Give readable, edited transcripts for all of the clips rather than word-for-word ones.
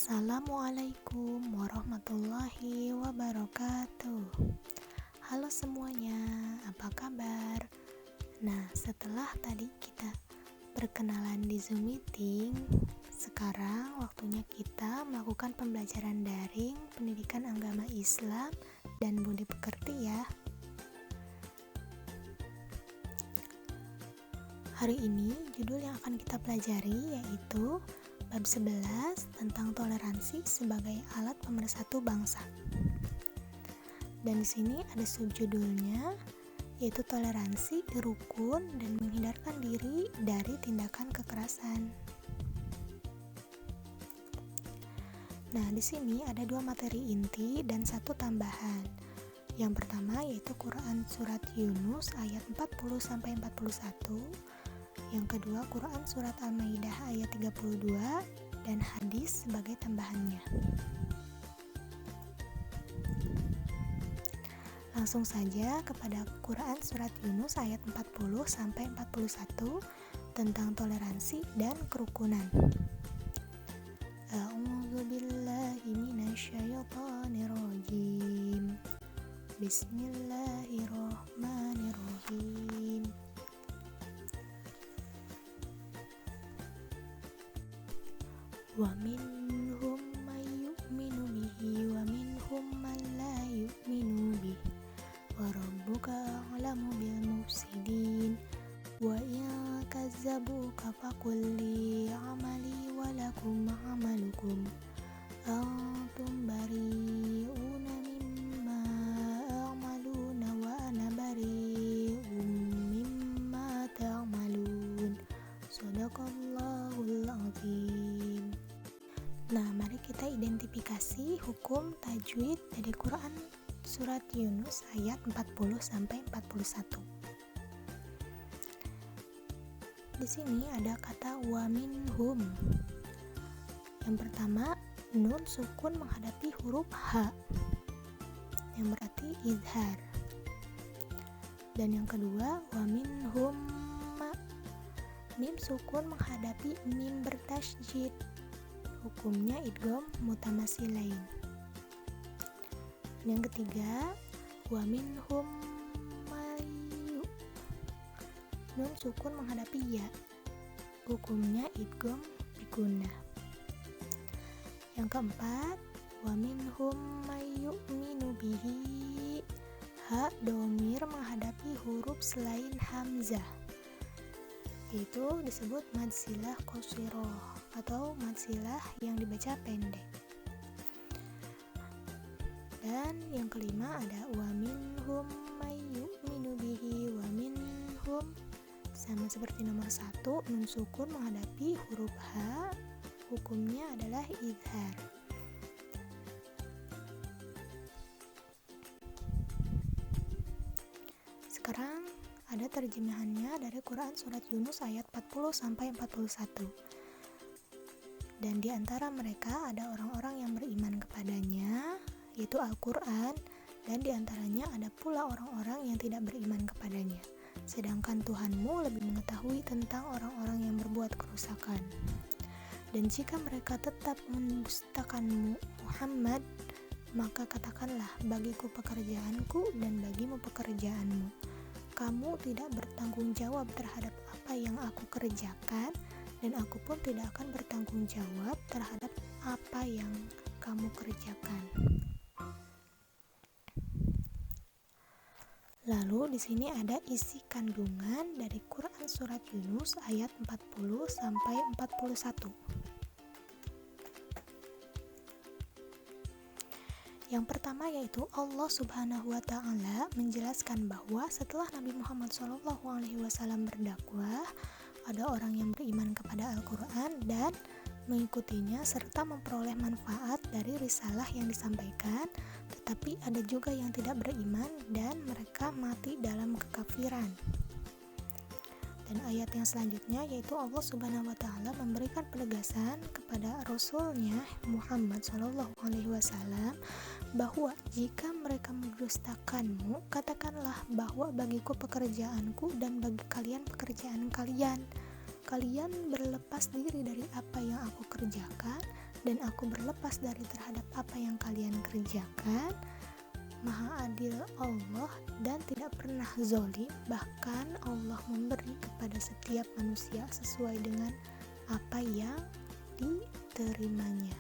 Assalamualaikum warahmatullahi wabarakatuh. Halo semuanya, apa kabar? Nah, setelah tadi kita berkenalan di Zoom meeting, sekarang waktunya kita melakukan pembelajaran daring pendidikan agama Islam dan budi pekerti ya. Hari ini judul yang akan kita pelajari yaitu Bab 11 tentang toleransi sebagai alat pemersatu bangsa. Dan di sini ada subjudulnya yaitu toleransi, rukun, dan menghindarkan diri dari tindakan kekerasan. Nah, di sini ada 2 materi inti dan 1 tambahan. Yang pertama yaitu Quran Surat Yunus ayat 40-41. Yang kedua, Quran Surat Al-Maidah ayat 32 dan hadis sebagai tambahannya. Langsung saja kepada Quran Surat Yunus ayat 40-41 tentang toleransi dan kerukunan. A'udzubillahi minasyaitonirrajim. Bismillahirrahmanirrahim. Wa minhum may yu'minu bihi wa minhum man la yu'minu bihi wa rabbuka a'lamu bil mufsidin wa in kazzabuka faqul li amali wa lakum amalukum antum bari'una mimma a'maluna wa ana bari'un mimma ta'malun. Shadaqallahul azim. Nah, mari kita identifikasi hukum tajwid dari Quran Surat Yunus ayat 40-41. Di sini ada kata wa minhum. Yang pertama, nun sukun menghadapi huruf H yang berarti izhar. Dan yang kedua, wa minhum mim sukun menghadapi mim bertasydid. Hukumnya idgham mutamasilain. Yang ketiga, wa minhum mayu. Nun sukun menghadapi ya. Hukumnya idgham bigunnah. Yang keempat, wa minhum mayyu'minu bihi. Ha domir menghadapi huruf selain hamzah, yaitu disebut mad silah qasirah atau mad silah yang dibaca pendek. Dan yang kelima ada wa minhum may yu'minu bihi wa minhum, sama seperti nomor 1, nun sukun menghadapi huruf H, hukumnya adalah izhar. Sekarang ada terjemahannya dari Quran Surat Yunus ayat 40-41. Dan di antara mereka ada orang-orang yang beriman kepadanya, yaitu Al-Quran, dan di antaranya ada pula orang-orang yang tidak beriman kepadanya. Sedangkan Tuhanmu lebih mengetahui tentang orang-orang yang berbuat kerusakan. Dan jika mereka tetap mendustakanmu, Muhammad, maka katakanlah, bagiku pekerjaanku dan bagimu pekerjaanmu. Kamu tidak bertanggung jawab terhadap apa yang aku kerjakan, dan aku pun tidak akan bertanggung jawab terhadap apa yang kamu kerjakan. Lalu di sini ada isi kandungan dari Quran Surat Yunus ayat 40-41. Yang pertama yaitu Allah Subhanahu wa Ta'ala menjelaskan bahwa setelah Nabi Muhammad SAW berdakwah, ada orang yang beriman kepada Al-Quran dan mengikutinya serta memperoleh manfaat dari risalah yang disampaikan, tetapi ada juga yang tidak beriman dan mereka mati dalam kekafiran. Dan ayat yang selanjutnya yaitu Allah Subhanahu wa Ta'ala memberikan penegasan kepada Rasulnya Muhammad SAW bahwa jika mereka mendustakanmu, katakanlah bahwa bagiku pekerjaanku dan bagi kalian pekerjaan kalian. Kalian berlepas diri dari apa yang aku kerjakan dan aku berlepas dari terhadap apa yang kalian kerjakan. Maha adil Allah dan tidak pernah zalim, bahkan Allah memberi kepada setiap manusia sesuai dengan apa yang diterimanya.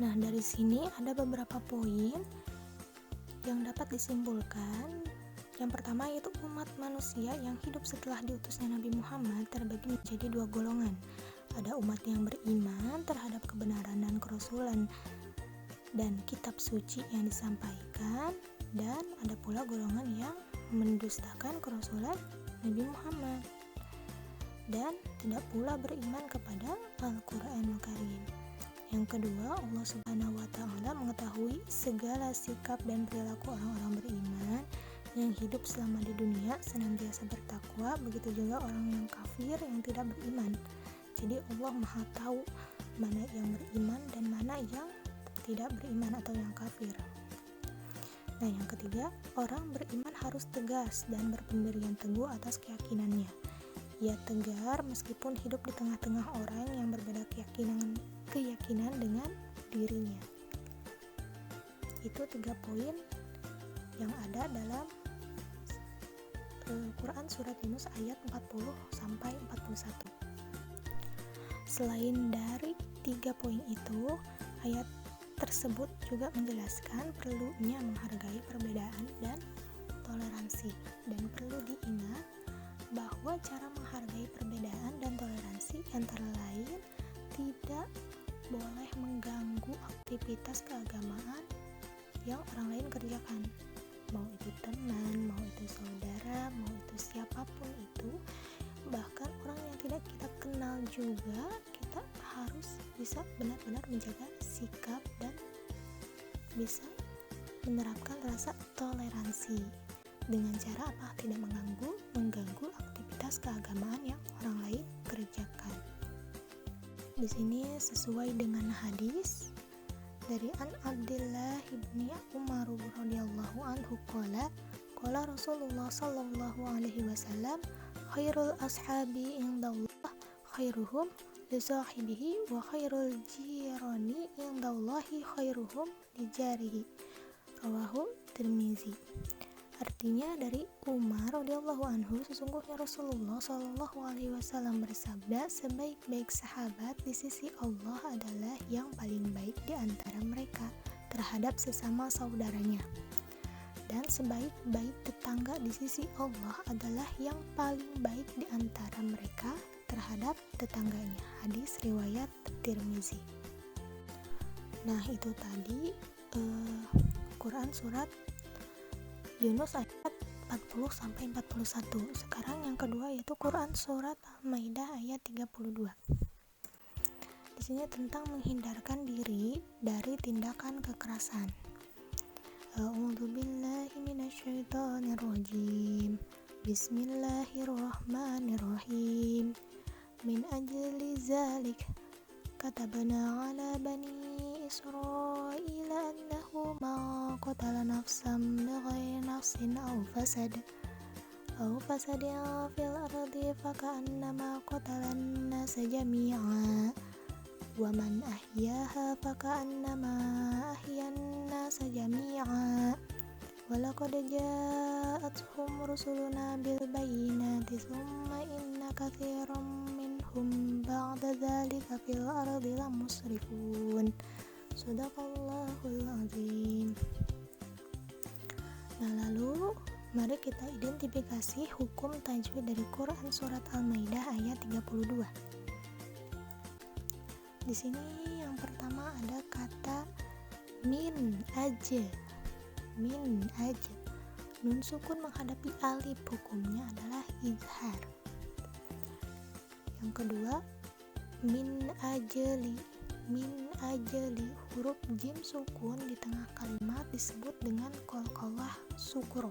Nah, dari sini ada beberapa poin yang dapat disimpulkan. Yang pertama yaitu umat manusia yang hidup setelah diutusnya Nabi Muhammad terbagi menjadi dua golongan. Ada umat yang beriman terhadap kebenaran dan kerasulan dan kitab suci yang disampaikan, dan ada pula golongan yang mendustakan kerasulan Nabi Muhammad dan tidak pula beriman kepada Al-Qur'anul Karim. Yang kedua, Allah Subhanahu wa Ta'ala mengetahui segala sikap dan perilaku orang-orang beriman yang hidup selama di dunia senantiasa bertakwa, begitu juga orang yang kafir yang tidak beriman. Jadi Allah Maha tahu mana yang beriman dan mana yang tidak beriman atau yang kafir. Nah, yang ketiga, orang beriman harus tegas dan berpendirian teguh atas keyakinannya. Ia tegar meskipun hidup di tengah-tengah orang yang berbeda keyakinan dengan dirinya. Itu 3 poin yang ada dalam Quran Surat Yunus ayat 40 sampai 41. Selain dari 3 poin itu, ayat tersebut juga menjelaskan perlunya menghargai perbedaan dan toleransi, dan perlu diingat bahwa cara menghargai perbedaan dan toleransi antara lain tidak boleh mengganggu aktivitas keagamaan yang orang lain kerjakan, mau itu teman, mau itu saudara, mau itu siapapun itu, bahkan orang yang tidak kita kenal juga, kita harus bisa benar-benar menjaga sikap dan bisa menerapkan rasa toleransi dengan cara apa? Tidak mengganggu aktivitas keagamaan yang orang lain kerjakan. Di sini sesuai dengan hadis dari An Abdillah ibni Umar radhiyallahu anhu qala Rasulullah sallallahu alaihi wasallam, khairul ashabi indallah khairuhum li sahibihi wa khairul jirani indallahi khairuhum li jarihi. Rawahu Tirmizi. Artinya dari Umar radhiyallahu anhu, sesungguhnya Rasulullah sallallahu alaihi wasallam bersabda, sebaik-baik sahabat di sisi Allah adalah yang paling baik di antara mereka terhadap sesama saudaranya, dan sebaik-baik tetangga di sisi Allah adalah yang paling baik di antara mereka terhadap tetangganya. Hadis riwayat Tirmizi. Nah, itu tadi Quran surat Yunus ayat 40 sampai 41. Sekarang yang kedua yaitu Quran surat Al-Maidah ayat 32. Di sini tentang menghindarkan diri dari tindakan kekerasan. A'udzu billahi minasyaitonir rajim. Bismillahirrahmanirrahim. Min ajli zalik katabna ala bani Israila annahu ma qatala nafsan bighairi nafsin aw fasadin fil ardi faka'annama qatalan nasa jami'a wa man ahyaha faka'annama ahyan nasa jami'a wa laqad ja'atuhum rusuluna bil bayyinati thumma inna katsiran minhum ba'da dzalika fil ardi lamusrifun. Shadaqallahul azim. Nah, lalu mari kita identifikasi hukum tajwid dari Quran surat Al-Maidah ayat 32. Di sini yang pertama ada kata min aja. Min aja. Nun sukun menghadapi alif, hukumnya adalah izhar. Yang kedua, min ajali. Min ajali, huruf jim sukun di tengah kalimat disebut dengan qalqalah sukro.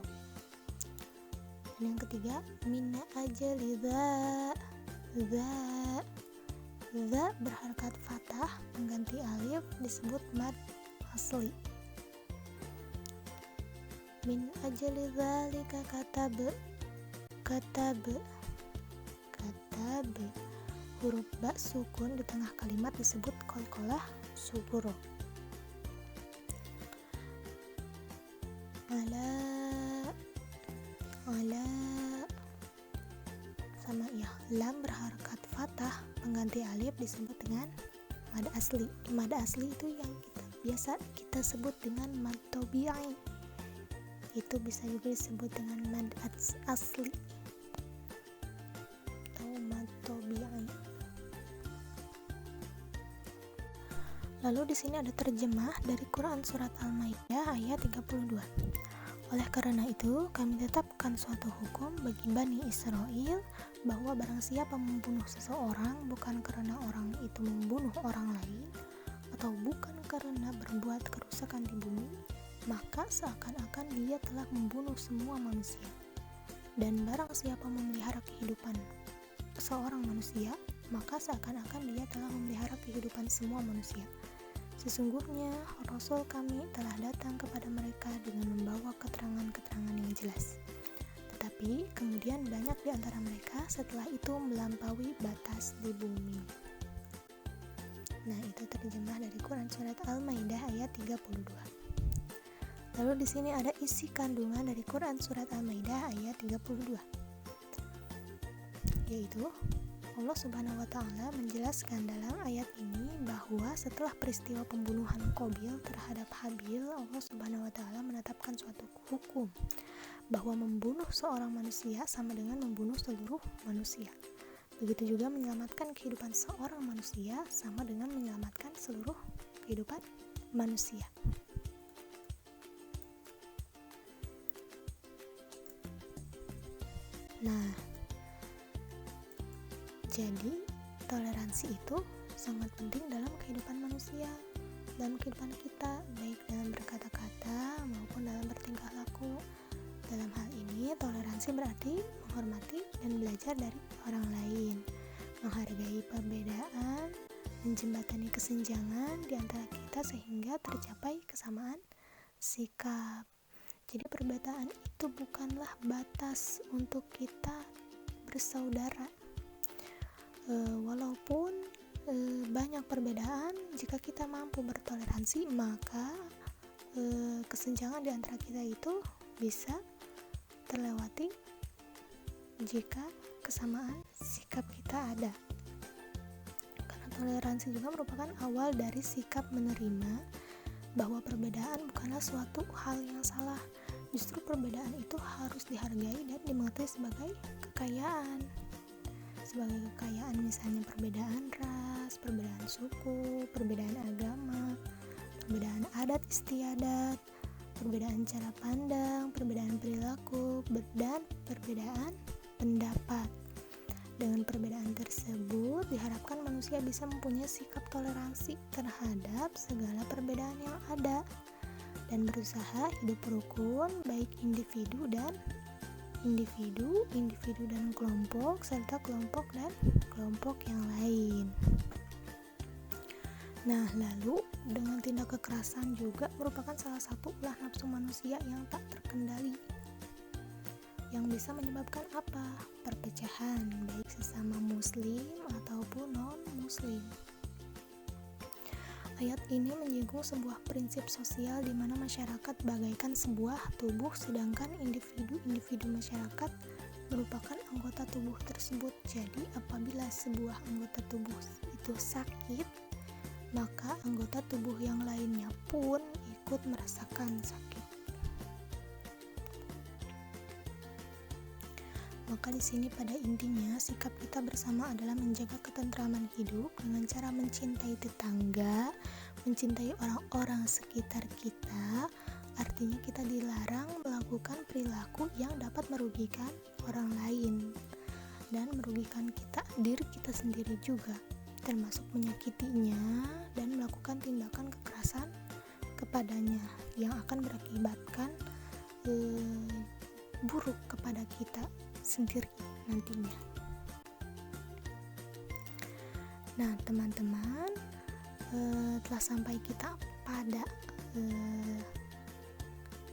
Dan yang ketiga, min ajali dha. Dha berharakat fathah mengganti alif disebut mad asli. Min ajali dzalika katab. huruf ba sukun di tengah kalimat disebut qalqalah suburo. Ala sama ya. Lam berharakat fathah pengganti alif disebut dengan mad asli. Mad asli itu yang biasa kita sebut dengan mad tabi'i. Itu bisa juga disebut dengan mad asli atau mad tabi'i. Lalu di sini ada terjemah dari Quran surat Al-Maidah ayat 32. Oleh karena itu, kami tetapkan suatu hukum bagi Bani Israel bahwa barang siapa membunuh seseorang bukan karena orang itu membunuh orang lain atau bukan karena berbuat kerusakan di bumi, maka seakan-akan dia telah membunuh semua manusia. Dan barang siapa memelihara kehidupan seorang manusia, maka seakan-akan dia telah memelihara kehidupan semua manusia. Sesungguhnya Rasul kami telah datang kepada mereka dengan membawa keterangan-keterangan yang jelas. Tetapi kemudian banyak di antara mereka setelah itu melampaui batas di bumi. Nah, itu terjemah dari Quran surat Al-Maidah ayat 32. Lalu di sini ada isi kandungan dari Quran surat Al-Maidah ayat 32. Yaitu Allah Subhanahu wa Ta'ala menjelaskan dalam ayat ini bahwa setelah peristiwa pembunuhan Qabil terhadap Habil, Allah Subhanahu wa Ta'ala menetapkan suatu hukum bahwa membunuh seorang manusia sama dengan membunuh seluruh manusia. Begitu juga menyelamatkan kehidupan seorang manusia sama dengan menyelamatkan seluruh kehidupan manusia. Nah, jadi toleransi itu sangat penting dalam kehidupan manusia, dalam kehidupan kita, baik dalam berkata-kata maupun dalam bertingkah laku. Dalam hal ini, toleransi berarti menghormati dan belajar dari orang lain, menghargai perbedaan, menjembatani kesenjangan di antara kita sehingga tercapai kesamaan sikap. Jadi perbedaan itu bukanlah batas untuk kita bersaudara. Walaupun banyak perbedaan, jika kita mampu bertoleransi, maka kesenjangan di antara kita itu bisa terlewati jika kesamaan sikap kita ada. Karena toleransi juga merupakan awal dari sikap menerima bahwa perbedaan bukanlah suatu hal yang salah. Justru perbedaan itu harus dihargai dan dimengerti sebagai kekayaan. Sebagai kekayaan misalnya perbedaan ras, perbedaan suku, perbedaan agama, perbedaan adat istiadat, perbedaan cara pandang, perbedaan perilaku, dan perbedaan pendapat. Dengan perbedaan tersebut diharapkan manusia bisa mempunyai sikap toleransi terhadap segala perbedaan yang ada dan berusaha hidup rukun baik individu dan kelompok serta kelompok dan kelompok yang lain. Nah, lalu dengan tindak kekerasan juga merupakan salah satu ulah nafsu manusia yang tak terkendali, yang bisa menyebabkan apa? Perpecahan baik sesama muslim ataupun non-muslim. Ayat ini menyinggung sebuah prinsip sosial di mana masyarakat bagaikan sebuah tubuh, sedangkan individu masyarakat merupakan anggota tubuh tersebut. Jadi apabila sebuah anggota tubuh itu sakit, maka anggota tubuh yang lainnya pun ikut merasakan sakit. Maka di sini pada intinya sikap kita bersama adalah menjaga ketentraman hidup dengan cara mencintai tetangga, mencintai orang-orang sekitar kita. Artinya kita dilarang melakukan perilaku yang dapat merugikan orang lain dan merugikan diri kita sendiri juga, termasuk menyakitinya dan melakukan tindakan kekerasan kepadanya yang akan berakibatkan buruk kepada kita sendiri nantinya. Nah, teman-teman, telah sampai kita pada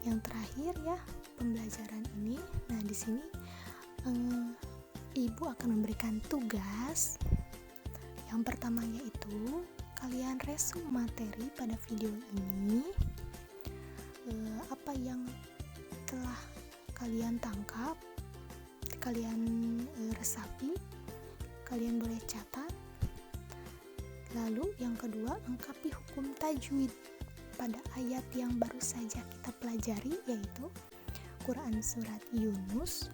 yang terakhir ya pembelajaran ini. Nah, di sini ibu akan memberikan tugas Yang pertama yaitu kalian resume materi pada video ini, apa yang telah kalian tangkap, kalian resapi, kalian boleh catat. Lalu yang kedua, lengkapi hukum tajwid pada ayat yang baru saja kita pelajari, yaitu Quran Surat Yunus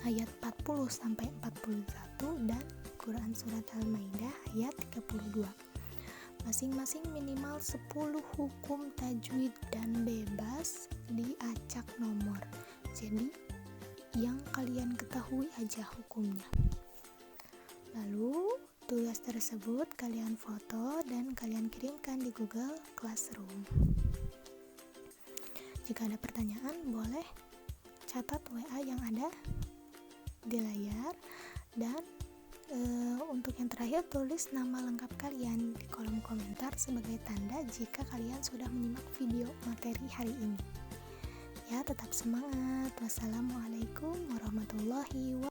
ayat 40 sampai 41 dan Quran Surat Al-Maidah ayat 32. Masing-masing minimal 10 hukum tajwid dan bebas diacak nomor. Jadi yang kalian ketahui aja hukumnya. Lalu tugas tersebut kalian foto dan kalian kirimkan di Google Classroom. Jika ada pertanyaan, boleh catat WA yang ada di layar, dan untuk yang terakhir tulis nama lengkap kalian di kolom komentar sebagai tanda jika kalian sudah menyimak video materi hari ini. Ya, tetap semangat. Wassalamualaikum warahmatullahi wabarakatuh.